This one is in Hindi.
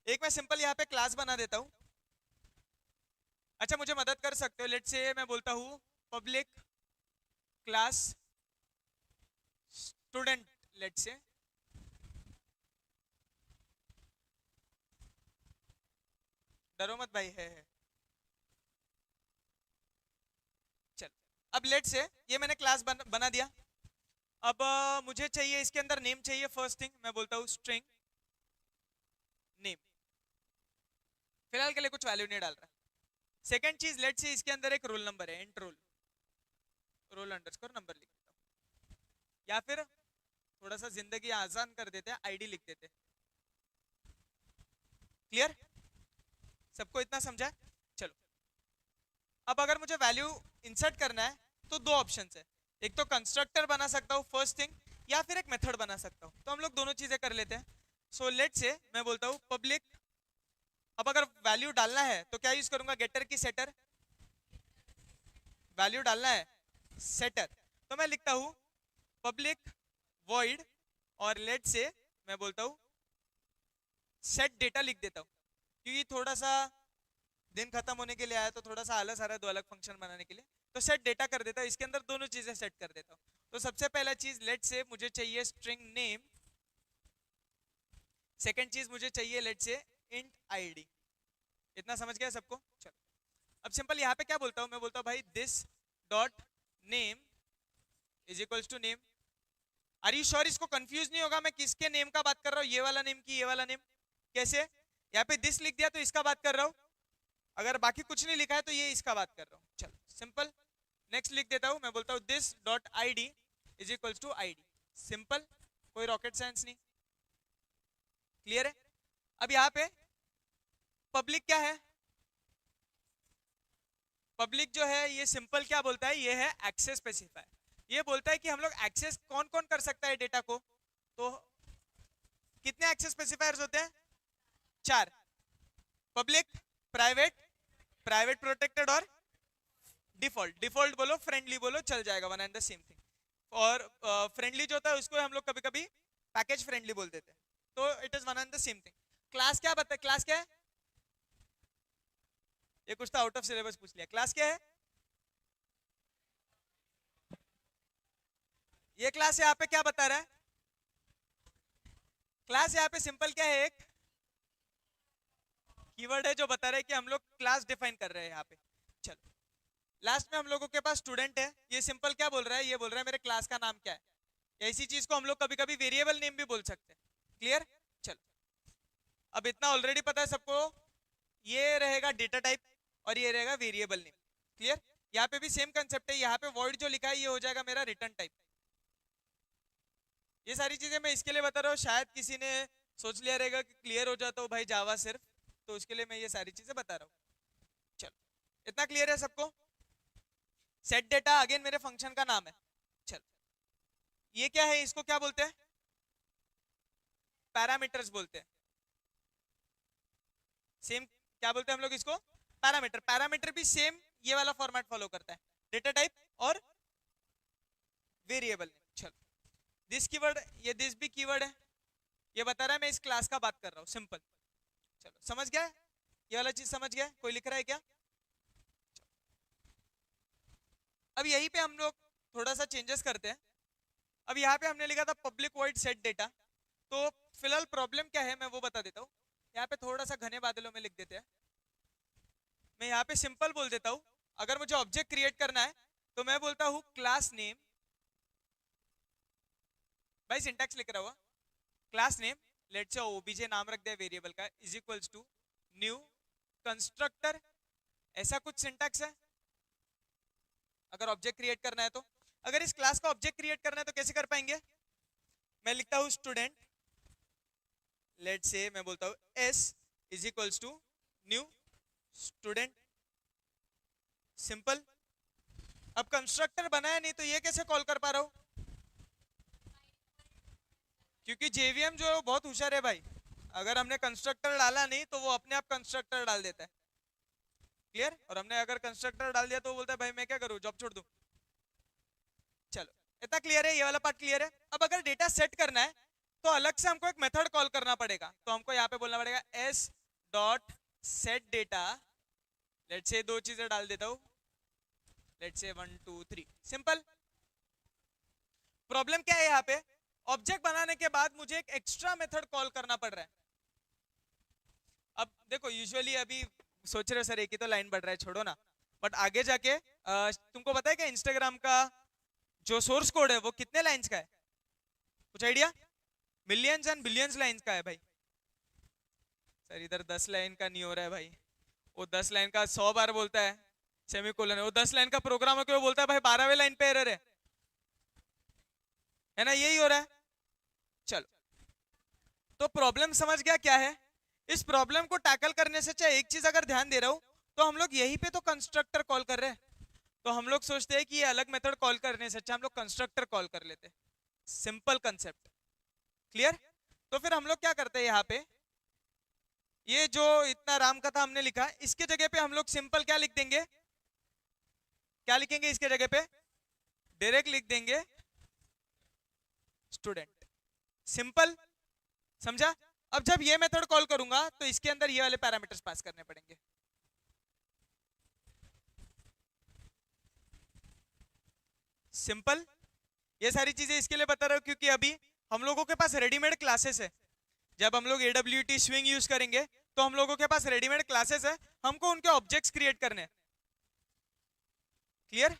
एक मैं सिंपल यहाँ पे क्लास बना देता हूँ। अच्छा मुझे मदद कर सकते हो, लेट से मैं बोलता हूँ पब्लिक क्लास स्टूडेंट, लेट से डरो मत भाई, है। चल अब लेट से ये मैंने क्लास बना दिया। अब मुझे चाहिए इसके अंदर नेम चाहिए। फर्स्ट थिंग मैं बोलता हूँ स्ट्रिंग नेम, फिलहाल के लिए कुछ वैल्यू नहीं डाल रहा। सेकंड चीज लेट से इसके अंदर एक रोल नंबर है, int roll, roll underscore number लिख देता हूँ। या फिर थोड़ा सा जिंदगी आसान कर देते हैं, आईडी लिख देते हैं। क्लियर, सबको इतना समझा है? चलो अब अगर मुझे वैल्यू इंसर्ट करना है तो दो ऑप्शन है। एक तो कंस्ट्रक्टर बना सकता हूँ फर्स्ट थिंग, या फिर एक मेथड बना सकता हूँ। तो हम लोग दोनों चीजें कर लेते हैं। सो लेट से मैं बोलता हूँ पब्लिक, अब अगर वैल्यू डालना है तो क्या यूज करूंगा, गेटर की सेटर। वैल्यू डालना है सेटर, तो मैं लिखता हूँ पब्लिक वॉइड, और लेट से मैं बोलता हूँ सेट डेटा लिख देता हूँ। क्योंकि थोड़ा सा दिन खत्म होने के लिए आया तो थोड़ा सा आलस आ रहा है दो अलग फंक्शन बनाने के लिए, तो सेट डेटा कर देता हूँ। इसके अंदर दोनों चीजें सेट कर देता हूँ। तो सबसे पहला चीज लेट से मुझे चाहिए स्ट्रिंग नेम, सेकंड चीज मुझे चाहिए लेट से इंट आईडी। इतना समझ गया सबको? चलो अब सिंपल यहाँ पे क्या बोलता हूँ, मैं बोलता हूँ भाई this dot name is equals to name. Are you sure इसको कंफ्यूज नहीं होगा मैं किसके नेम का बात कर रहा हूँ, ये वाला नेम की ये वाला नेम? कैसे, यहाँ पे दिस लिख दिया तो इसका बात कर रहा हूँ, अगर बाकी कुछ नहीं लिखा है तो ये इसका बात कर रहा हूँ। चलो सिंपल, नेक्स्ट लिख देता हूँ, मैं बोलता हूँ this dot ID is equals to ID. Simple, कोई रॉकेट साइंस नहीं। क्लियर है? अब यहाँ पे पब्लिक क्या है, पब्लिक जो है ये सिंपल क्या बोलता है, ये है एक्सेस स्पेसिफायर। ये बोलता है कि हम लोग एक्सेस कौन कौन कर सकता है डेटा को। तो कितने एक्सेस स्पेसिफायर्स होते हैं? 4। पब्लिक, प्राइवेट, प्राइवेट प्रोटेक्टेड और डिफॉल्ट। डिफॉल्ट बोलो, फ्रेंडली बोलो, चल जाएगा, one and the same thing. और फ्रेंडली जो होता है उसको हम लोग कभी कभी पैकेज फ्रेंडली बोल देते हैं, तो it is one and the same thing. Class क्या बता, क्लास क्या है? ये कुछ तो आउट ऑफ सिलेबस पूछ लिया। क्लास क्या है? ये क्लास यहाँ पे क्या बता रहा है? क्लास यहाँ पे सिंपल क्या है, एक कीवर्ड है जो बता रहा है कि हम लोग क्लास डिफाइन कर रहे हैं यहाँ पे। चलो लास्ट में हम लोगों के पास स्टूडेंट है, ये सिंपल क्या बोल रहा है, ये बोल रहा है मेरे क्लास का नाम क्या है। ऐसी चीज को हम लोग कभी कभी वेरिएबल नेम भी बोल सकते हैं। क्लियर? चलो अब इतना ऑलरेडी पता है सबको, ये रहेगा डेटा टाइप और ये रहेगा वेरिएबल नेम। क्लियर? यहाँ पे भी सेम कंसेप्ट है, यहाँ पे वॉइड जो लिखा है ये हो जाएगा मेरा रिटर्न टाइप। ये सारी चीजें मैं इसके लिए बता रहा हूँ, शायद किसी ने सोच लिया रहेगा कि क्लियर हो जाता हो भाई जावा सिर्फ, तो उसके लिए मैं ये सारी चीजें बता रहा हूँ। चलो इतना क्लियर है सबको? सेट डेटा अगेन मेरे फंक्शन का नाम है। चलो ये क्या है, इसको क्या बोलते हैं? पैरामीटर्स बोलते हैं। सेम क्या बोलते हैं हम लोग इसको? पैरामीटर। पैरामीटर भी सेम ये वाला फॉर्मेट फॉलो करता है, डेटा टाइप और वेरिएबल। चलो दिस कीवर्ड, ये दिस भी कीवर्ड है, ये बता रहा है मैं इस क्लास का बात कर रहा हूँ। सिंपल, चलो समझ गया? ये वाला चीज समझ गया? कोई लिख रहा है क्या? अब यहीं पे हम लोग थोड़ा सा चेंजेस करते हैं। अब यहाँ पे हमने लिखा था पब्लिक वॉइड सेट डेटा, तो फिलहाल प्रॉब्लम क्या है मैं वो बता देता हूँ। यहाँ पे थोड़ा सा घने बादलों में लिख देते हैं। मैं यहाँ पे सिंपल बोल देता हूँ, अगर मुझे ऑब्जेक्ट क्रिएट करना है तो मैं बोलता हूँ क्लास नेम, भाई सिंटैक्स लिख रहा हुआ, class name let's say OBJ नाम रख दिया वेरिएबल का, is equals to new constructor. ऐसा कुछ सिंटैक्स है अगर ऑब्जेक्ट क्रिएट करना है तो। अगर इस क्लास का ऑब्जेक्ट क्रिएट करना है तो कैसे कर पाएंगे? मैं लिखता हूँ स्टूडेंट, लेट से मैं बोलता हूँ S is equals to new student. Simple. अब कंस्ट्रक्टर बनाया नहीं तो ये कैसे कॉल कर पा रहा हूँ? क्योंकि जेवीएम जो है वो बहुत होशियार है भाई, अगर हमने कंस्ट्रक्टर डाला नहीं तो वो अपने आप कंस्ट्रक्टर डाल देता है। क्लियर? और हमने अगर कंस्ट्रक्टर डाल दिया तो वो बोलता है भाई मैं क्या करूँ, जॉब छोड़ दूं। चलो इतना क्लियर है, ये वाला पार्ट क्लियर है। अब अगर डेटा सेट करना है तो अलग से हमको एक मेथड कॉल करना पड़ेगा, तो हमको यहाँ पे बोलना पड़ेगा S dot set data, let's say दो चीजें डाल देता हूं, लेट्स से 1 2 3, सिंपल। प्रॉब्लम क्या है यहाँ पे, ऑब्जेक्ट बनाने के बाद मुझे एक एक्स्ट्रा मेथड कॉल करना पड़ रहा है। अब देखो यूजुअली अभी सोच रहे हो सर एक ही तो लाइन बढ़ रहा है, छोड़ो ना, बट आगे जाके तुमको पता है क्या इंस्टाग्राम का जो सोर्स कोड है वो कितने लाइंस का है, कुछ idea? Millions and billions lines का है भाई। सर इधर 10 लाइन का नहीं हो रहा है भाई, वो 10 लाइन का 100 बार बोलता है सेमीकोलन है, वो 10 लाइन का प्रोग्राम क्यों बोलता है भाई 12वें लाइन पे एरर है ना, यही हो रहा है। चलो तो प्रॉब्लम समझ गया क्या है। इस प्रॉब्लम को टैकल करने से चाहे एक चीज अगर ध्यान दे रहा हूं, तो हम लोग यहीं पे तो कंस्ट्रक्टर कॉल कर रहे हैं, तो हम लोग सोचते हैं कि ये अलग मेथड कॉल करने से अच्छा हम लोग कंस्ट्रक्टर कॉल कर लेते हैं। Simple concept, clear? तो फिर हम लोग क्या करते हैं यहाँ पे, ये जो इतना राम कथा हमने लिखा इसके जगह पे हम लोग सिंपल क्या लिख देंगे, क्या लिखेंगे इसके जगह पे, डायरेक्ट लिख देंगे स्टूडेंट। सिंपल, समझा? अब जब ये मेथड कॉल करूंगा तो इसके अंदर ये वाले पैरामीटर्स पास करने पड़ेंगे। सिंपल, ये सारी चीजें इसके लिए बता रहा हूं क्योंकि अभी हम लोगों के पास रेडीमेड क्लासेस है। जब हम लोग AWT स्विंग यूज करेंगे तो हम लोगों के पास रेडीमेड क्लासेस है, हमको उनके ऑब्जेक्ट्स क्रिएट करने हैं। क्लियर?